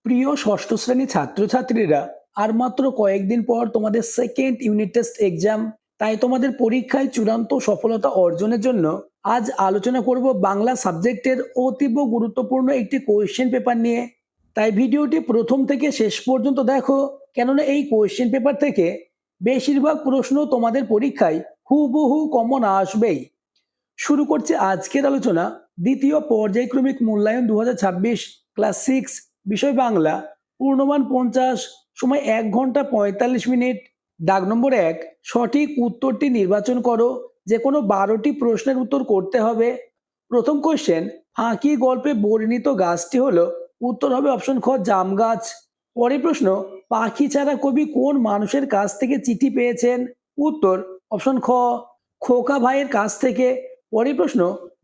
প্রিয় ষষ্ঠ শ্রেণী ছাত্রছাত্রীরা, আর মাত্র কয়েকদিন পর তোমাদের সেকেন্ড ইউনিট টেস্ট এক্সাম। তাই তোমাদের পরীক্ষায় চূড়ান্ত সফলতা অর্জনের জন্য আজ আলোচনা করব বাংলা সাবজেক্টের অতীব গুরুত্বপূর্ণ একটি কোয়েশ্চেন পেপার নিয়ে। তাই ভিডিওটি প্রথম থেকে শেষ পর্যন্ত দেখো, কেননা এই কোয়েশ্চেন পেপার থেকে বেশিরভাগ প্রশ্ন তোমাদের পরীক্ষায় হুবহু কমন আসবেই। শুরু করছে আজকের আলোচনা। দ্বিতীয় পর্যায়ক্রমিক মূল্যায়ন 2026, ক্লাস 6, বিষয় বাংলা, পূর্ণমান 50, সময় 1 ঘন্টা 45 মিনিট। দাগ নম্বর 1, সঠিক উত্তরটি নির্বাচন করো। যে কোনো 12টি প্রশ্নের উত্তর করতে হবে। প্রথম কোশ্চেন, ফাঁকি গল্পে বর্ণিত গাছটি হলো, উত্তর হবে অপশন খ জাম গাছ। পরের প্রশ্ন, পাখি ছাড়া কবি কোন মানুষের কাছ থেকে চিঠি পেয়েছেন? উত্তর অপশন খ খোকা ভাইয়ের কাছ থেকে। পরের প্রশ্ন,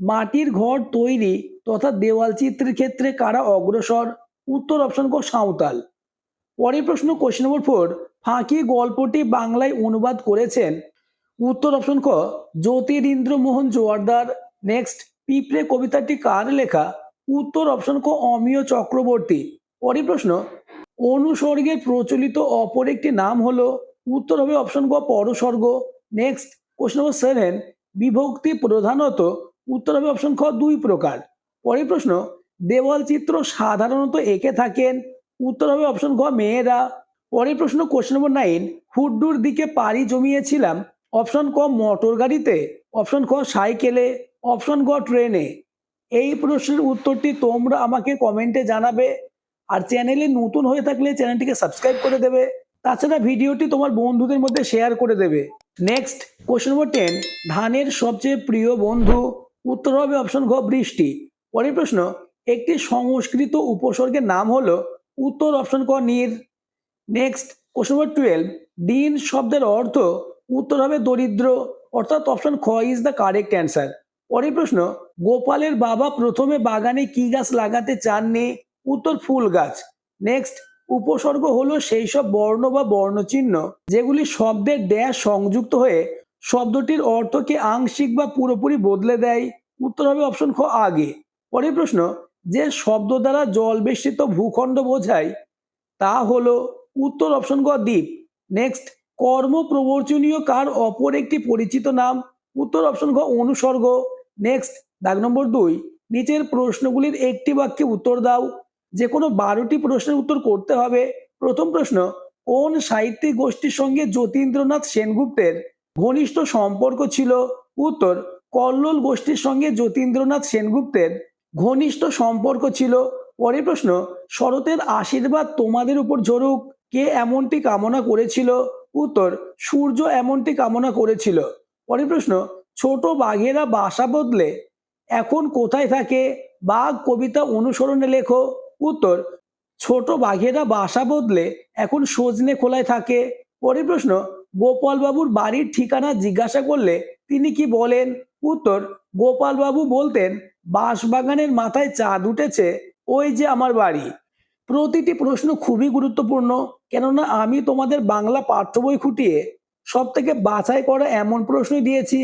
মাটির ঘর তৈরি তথা দেওয়াল চিত্রের ক্ষেত্রে কারা অগ্রসর? উত্তর অপশন ক সাঁওতাল। পরের প্রশ্ন, কোশ্চেন নম্বর 4, ফাঁকি গল্পটি বাংলায় অনুবাদ করেছেন? উত্তর অপশন ক জ্যোতিরিন্দ্র মোহন জোয়ারদার। নেক্সট, পিঁপড়ে কবিতাটি কার লেখা? উত্তর অপশন ক অমিয় চক্রবর্তী। পরের প্রশ্ন, অনুসর্গের প্রচলিত অপর একটি নাম হলো? উত্তর হবে অপশন ক পরসর্গ। নেক্সট, কোশ্চেন নম্বর 7, বিভক্তি প্রধানত? উত্তর হবে অপশন খ 2 প্রকার। পরের প্রশ্ন, দেওয়াল চিত্র সাধারণত এঁকে থাকেন? উত্তর হবে অপশন খ মেয়েরা। পরের প্রশ্ন, কোশ্চেন নম্বর 9, হুড্ডুর দিকে পাড়ি জমিয়েছিলাম? অপশন ক মোটর গাড়িতে, অপশন খ সাইকেলে, অপশন গ ট্রেনে। এই প্রশ্নের উত্তরটি তোমরা আমাকে কমেন্টে জানাবে। আর চ্যানেলে নতুন হয়ে থাকলে চ্যানেলটিকে সাবস্ক্রাইব করে দেবে। তাছাড়া ভিডিওটি তোমার বন্ধুদের মধ্যে শেয়ার করে দেবে। নেক্সট, কোশ্চেন নম্বর 10, ধানের সবচেয়ে প্রিয় বন্ধু? উত্তর হবে অপশন ঘ বৃষ্টি। পরের প্রশ্ন, একটি সংস্কৃত উপসর্গের নাম হলো? উত্তর অপশন ক নীর। নেক্সট, কোশ্চেন নম্বর 12, দিন শব্দের অর্থ? উত্তর হবে দরিদ্র, অর্থাৎ অপশন খ ইজ দ্য কারেক্ট অ্যান্সার। পরের প্রশ্ন, গোপালের বাবা প্রথমে বাগানে কি গাছ লাগাতে চাননি? উত্তর ফুল গাছ। নেক্সট, উপসর্গ হলো সেই সব বর্ণ বা বর্ণচিহ্ন যেগুলি শব্দের ড্যাশ সংযুক্ত হয়ে শব্দটির অর্থকে আংশিক বা পুরোপুরি বদলে দেয়। উত্তর হবে অপশন খ আগে। পরের প্রশ্ন, যে শব্দ দ্বারা জল বেষ্টিত ভূখণ্ড বোঝায় তা হলো? উত্তর অপশন গ দ্বীপ। নেক্সট, কর্ম প্রবর্চনীয় কার অপর একটি পরিচিত নাম? উত্তর অপশন গ অনুসর্গ। নেক্সট, দাগ নম্বর 2, নিচের প্রশ্নগুলির একটি বাক্যে উত্তর দাও। যে কোনো 12টি প্রশ্নের উত্তর করতে হবে। প্রথম প্রশ্ন, কোন সাহিত্যিক গোষ্ঠীর সঙ্গে যতীন্দ্রনাথ সেনগুপ্তের ঘনিষ্ঠ সম্পর্ক ছিল? উত্তর কল্লোল গোষ্ঠীর সঙ্গে যতীন্দ্রনাথ সেনগুপ্তের ঘনিষ্ঠ সম্পর্ক ছিল। পরের প্রশ্ন, শরতের আশীর্বাদ তোমাদের উপর ঝরুক কে এমনটি কামনা করেছিল? উত্তর সূর্য এমনটি কামনা করেছিল। পরের প্রশ্ন, ছোট বাঘেরা বাসা বদলে এখন কোথায় থাকে? বাঘ কবিতা অনুসরণে লেখো। উত্তর ছোট বাঘেরা বাসা বদলে এখন সজনে খোলায় থাকে। পরের প্রশ্ন, গোপাল বাবুর বাড়ির ঠিকানা জিজ্ঞাসা করলে তিনি কি বলেন? উত্তর গোপাল বাবু বলতেন, বাঁশবাগানের মাথায় চাঁদ উঠেছে, ওই যে আমার বাড়ি। প্রতিটি প্রশ্ন খুবই গুরুত্বপূর্ণ, কেননা আমি তোমাদের বাংলা পাঠ্য বই খুঁটিয়ে সব থেকে বাছাই করা এমন প্রশ্নই দিয়েছি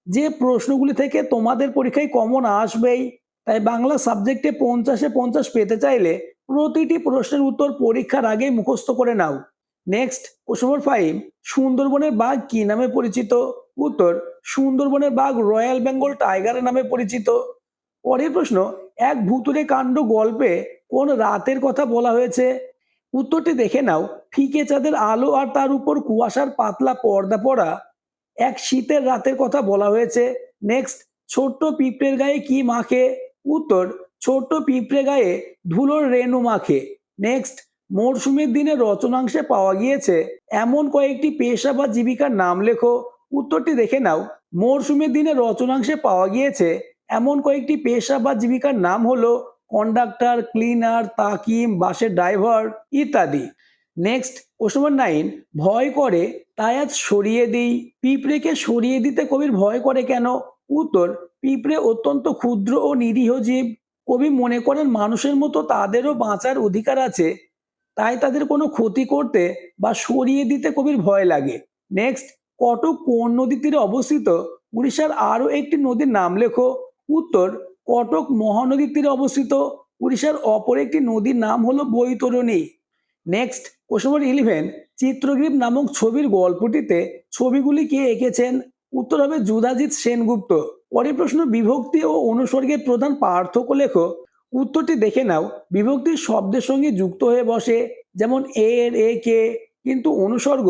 যে প্রশ্নগুলি থেকে তোমাদের পরীক্ষায় কমন আসবেই। তাই বাংলা সাবজেক্টে 50-এ 50 পেতে চাইলে প্রতিটি প্রশ্নের উত্তর পরীক্ষার আগেই মুখস্থ করে নাও। নেক্সট, কোশ্চেন নম্বর 5, সুন্দরবনের বাঘ কি নামে পরিচিত? উত্তর সুন্দরবনের বাঘ রয়্যাল বেঙ্গল টাইগার নামে পরিচিত। পরের প্রশ্ন, এক ভুতুড়ে কাণ্ড গল্পে কোন রাতের কথা বলা হয়েছে? উত্তরটি দেখে নাও। ফিকে চাঁদের আলো আর তার উপর কুয়াশার পাতলা পর্দা পড়া এক শীতের রাতের কথা বলা হয়েছে। নেক্সট, ছোট্ট পিঁপড়ের গায়ে কি মাখে? উত্তর ছোট্ট পিঁপড়ে গায়ে ধুলোর রেণু মাখে। নেক্সট, মরশুমের দিনে রচনাংশে পাওয়া গিয়েছে এমন কয়েকটি পেশা বা জীবিকার নাম লেখো। উত্তরটি দেখে নাও। মরশুমের দিনে রচনাংশে পাওয়া গিয়েছে এমন কয়েকটি পেশা বা জীবিকার নাম হলো কন্ডাক্টর, ক্লিনার, তাকিম, বাসের ড্রাইভার ইত্যাদি। নেক্সট, কোশ্চেন নম্বর 9, ভয় করে তাই আজ সরিয়ে দিই। পিঁপড়েকে সরিয়ে দিতে কবির ভয় করে কেন? উত্তর পিঁপড়ে অত্যন্ত ক্ষুদ্র ও নিরীহ জীব। কবি মনে করেন মানুষের মতো তাদেরও বাঁচার অধিকার আছে, তাই তাদের কোনো ক্ষতি করতে বা সরিয়ে দিতে কবির ভয় লাগে। নেক্সট, কটক কোন নদীর তীরে অবস্থিত? উড়িষ্যার আরও একটি নদীর নাম লেখো। উত্তর কটক মহানদীর তীরে অবস্থিত। উড়িষ্যার অপর একটি নদীর নাম হলো বৈতরণী। নেক্সট কোশ্চেন নম্বর 11, চিত্রগ্রীব নামক ছবির গল্পটিতে ছবিগুলি কে এঁকেছেন? উত্তর হবে যুধাজিৎ সেনগুপ্ত। পরের প্রশ্ন, বিভক্তি ও অনুসর্গের প্রধান পার্থক্য লেখো। উত্তরটি দেখে নাও। বিভক্তি শব্দের সঙ্গে যুক্ত হয়ে বসে, যেমন এর, এ, কে, কিন্তু অনুসর্গ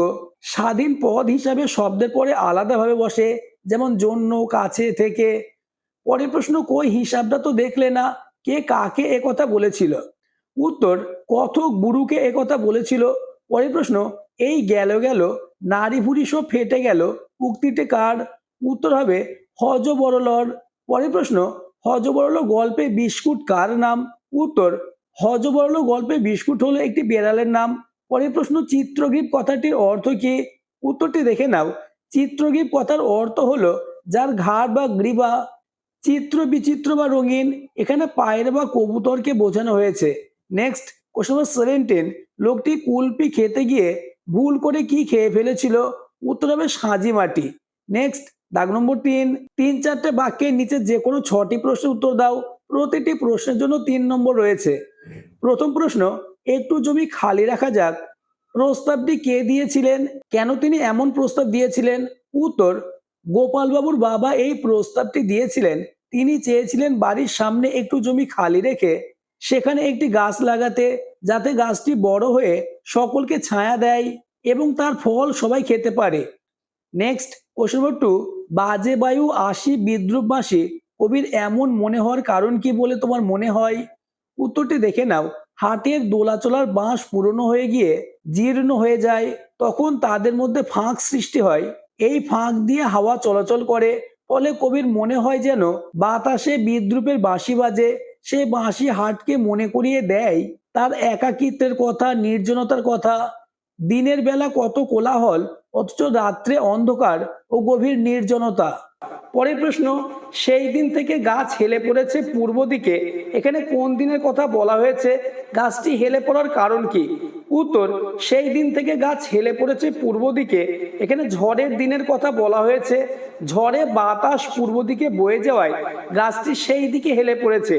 স্বাধীন পদ হিসাবে শব্দের পরে আলাদাভাবে বসে, যেমন জন্য, কাছে, থেকে। পরের প্রশ্ন, কই হিসাবটা তো দেখলে না, কে কাকে একথা বলেছিল? উত্তর, কথক বুড়ুকে একথা বলেছিল। পরের প্রশ্ন, এই গেল গেল নারী ভুড়ি সব ফেটে গেল উক্তিটি কার? উত্তর হবে হযবরলর। পরের প্রশ্ন, হযবরল গল্পে বিস্কুট কার নাম? উত্তর, হযবরল গল্পে বিস্কুট হলো একটি বেড়ালের নাম। পরের প্রশ্ন, চিত্রগ্রীব কথাটির অর্থ কি? উত্তরটি দেখে নাও। চিত্রগ্রীব কথার অর্থ হলো যার ঘাড় বা গ্রীবা চিত্র বিচিত্র বা রঙিন। এখানে পায়রা বা কবুতরকে বোঝানো হয়েছে। নেক্সট কোশ্চেন নম্বর 17, লোকটি কুলপি খেতে গিয়ে ভুল করে কি খেয়ে ফেলেছিল? উত্তর হবে সাজি মাটি। নেক্সট দাগ নম্বর 3, 3-4টে বাক্যের নিচে যে কোনো 6টি প্রশ্নের উত্তর দাও। প্রতিটি প্রশ্নের জন্য 3 নম্বর রয়েছে। প্রথম প্রশ্ন, একটু জমি খালি রাখা যাক প্রস্তাবটি কে দিয়েছিলেন? কেন তিনি এমন প্রস্তাব দিয়েছিলেন? উত্তর, গোপালবাবুর বাবা এই প্রস্তাবটি দিয়েছিলেন। তিনি চেয়েছিলেন বাড়ির সামনে একটু জমি খালি রেখে সেখানে একটি গাছ লাগাতে, যাতে গাছটি বড় হয়ে সকলকে ছায়া দেয় এবং তার ফল সবাই খেতে পারে। নেক্সট কোশ্চেন নম্বর 2, বাজে বায়ু আসি বিদ্রুপ বাসি কবির এমন মনে হওয়ার কারণ কি বলে তোমার মনে হয়? উত্তরটি দেখে নাও। হাটের দোলাচলার বাঁশ পুরনো হয়ে গিয়ে জীর্ণ হয়ে যায়, তখন তাদের মধ্যে ফাঁক সৃষ্টি হয়। এই ফাঁক দিয়ে হাওয়া চলাচল করে, ফলে কবির মনে হয় যেন বাতাসে বিদ্রুপের বাঁশি বাজে। সেই বাঁশি হাটকে মনে করিয়ে দেয় তার একাকিত্বের কথা, নির্জনতার কথা। দিনের বেলা কত কোলাহল, অথচ রাত্রে অন্ধকার ও গভীর নির্জনতা। পরের প্রশ্ন, সেই দিন থেকে গাছ হেলে পড়েছে পূর্ব দিকে, এখানে কোন দিনের কথা বলা হয়েছে? গাছটি হেলে পড়ার কারণ কি? উত্তর, সেই দিন থেকে গাছ হেলে পড়েছে পূর্ব দিকে, এখানে ঝড়ের দিনের কথা বলা হয়েছে। ঝড়ে বাতাস পূর্ব দিকে বয়ে যাওয়ায় গাছটি সেই দিকে হেলে পড়েছে।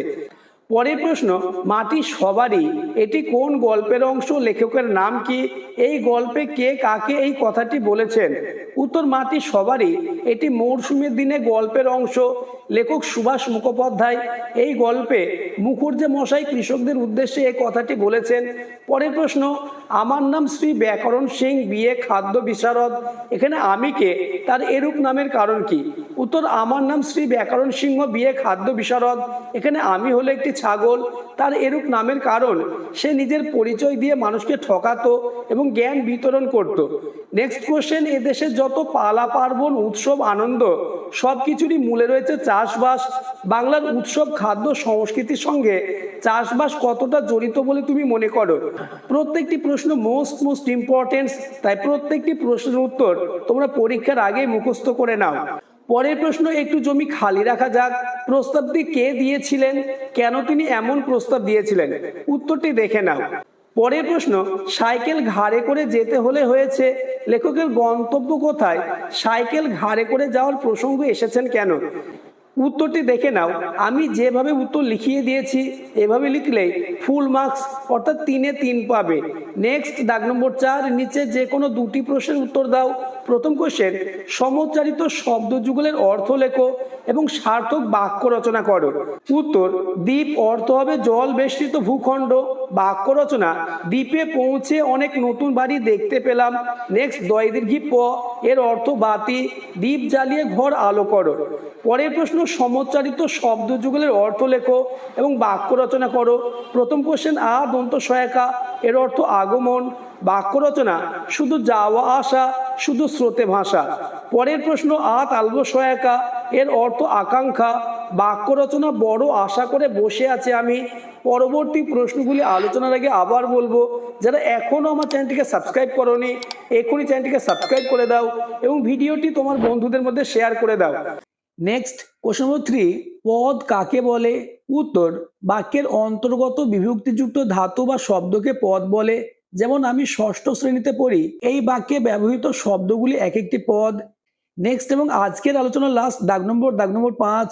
পরের প্রশ্ন, মাটি সবারই, এটি কোন গল্পের অংশ? লেখকের নাম কি? এই গল্পে কে কাকে এই কথাটি বলেছেন? উত্তর, মাটি সবারই, এটি মৌসুমীর দিনে গল্পের অংশ। লেখক সুভাষ মুখোপাধ্যায়। এই গল্পে মুখুজ্জে মশাই কৃষকদের উদ্দেশ্যে এই কথাটি বলেছেন। পরের প্রশ্ন, আমার নাম শ্রী ব্যাকরণ সিং, বিএ খাদ্য বিশারদ, এখানে আমি কে, তার এরূপ নামের কারণ কি? উত্তর, আমার নাম শ্রী ব্যাকরণ সিংহ, বিএ খাদ্য বিশারদ, এখানে আমি হলো একটি ছাগল। তার এরূপ নামের কারণ সে নিজের পরিচয় দিয়ে মানুষকে ঠকাতো এবং জ্ঞান বিতরণ করত। নেক্সট কোশ্চেন, এদেশের যত পালা পার্বণ উৎসব আনন্দ সবকিছুরই মূলে রয়েছে চাষবাস। বাংলার উৎসব খাদ্য সংস্কৃতির সঙ্গে চাষবাস কতটা জড়িত বলে তুমি মনে করো? প্রত্যেকটি প্রশ্ন মোস্ট ইম্পর্টেন্ট, তাই প্রত্যেকটি প্রশ্নের উত্তর তোমরা পরীক্ষার আগে মুখস্থ করে নাও। পরের প্রশ্ন, একটু জমি খালি রাখা যাক প্রস্তাবটি কে দিয়েছিলেন? কেন তিনি এমন প্রস্তাব দিয়েছিলেন? উত্তরটি দেখে নাও। পরের প্রশ্ন, সাইকেল ঘাড়ে করে যেতে হলে হয়েছে, লেখকের গন্তব্য কোথায়? সাইকেল ঘাড়ে করে যাওয়ার প্রসঙ্গ এসেছেন কেন? উত্তরটি দেখে নাও। আমি যেভাবে উত্তর লিখিয়ে দিয়েছি এভাবে লিখলেই ফুল মার্কস অর্থাৎ 3-এ 3 পাবে। নেক্সট দাগ নম্বর 4, নিচে যে কোনো দুটি প্রশ্নের উত্তর দাও। প্রথম কোশ্চেন, সমুচ্চারিত শব্দ যুগলের অর্থ লেখো এবং সার্থক বাক্য রচনা করো। উত্তর, দ্বীপ অর্থ হবে জল বেষ্টিত ভূখণ্ড। বাক্য রচনা, দ্বীপে পৌঁছে অনেক নতুন বাড়ি দেখতে পেলাম। নেক্সট দয়দীর্ঘী প, এর অর্থ বাতি, দ্বীপ জ্বালিয়ে ঘর আলো করো। পরের প্রশ্ন, সমুচ্চারিত শব্দ যুগলের অর্থ লেখো এবং বাক্য রচনা করো। প্রথম কোশ্চেন, আ দন্ত সহায়িকা, এর অর্থ আগমন। বাক্য রচনা, শুধু যাওয়া আসা, শুধু স্রোতে ভাষা। পরের প্রশ্ন, আ তালব সহায়িকা, এর অর্থ আকাঙ্ক্ষা। বাক্য রচনা, বড় আশা করে বসে আছে আমি। পরবর্তী প্রশ্নগুলি আলোচনার আগে আবার বলবো, যারা এখনো আমার চ্যানেলটিকে সাবস্ক্রাইব করোনি এখনই চ্যানেলটিকে সাবস্ক্রাইব করে দাও এবং ভিডিওটি তোমার বন্ধুদের মধ্যে শেয়ার করে দাও। নেক্সট কোশ্চেন নম্বর 3, পদ কাকে বলে? উত্তর, বাক্যের অন্তর্গত বিভক্তিযুক্ত ধাতু বা শব্দকে পদ বলে। যেমন আমি ষষ্ঠ শ্রেণীতে পড়ি, এই বাক্যে ব্যবহৃত শব্দগুলি এক একটি পদ। নেক্সট এবং আজকের আলোচনার লাস্ট দাগ নম্বর 5,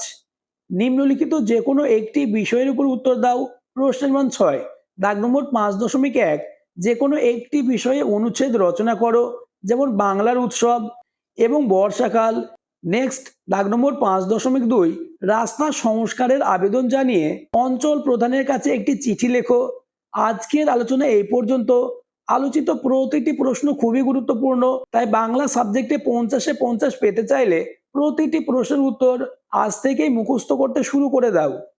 নিম্নলিখিত যে কোনো একটি বিষয়ের উপর উত্তর দাও। প্রশ্নের মান ৬, দাগ নম্বর ৫.১, যে কোনো একটি বিষয়ে অনুচ্ছেদ রচনা করো, যেমন বাংলার উৎসব এবং বর্ষাকাল। নেক্সট, দাগ নম্বর ৫.২, রাস্তা সংস্কারের আবেদন জানিয়ে অঞ্চল প্রধানের কাছে একটি চিঠি লেখো। আজকের আলোচনা এই পর্যন্ত। আলোচিত প্রতিটি প্রশ্ন খুবই গুরুত্বপূর্ণ, তাই বাংলা সাবজেক্টে 50-এ 50 পেতে চাইলে প্রতিটি প্রশ্নের উত্তর আজ থেকেই মুখস্থ করতে শুরু করে দাও।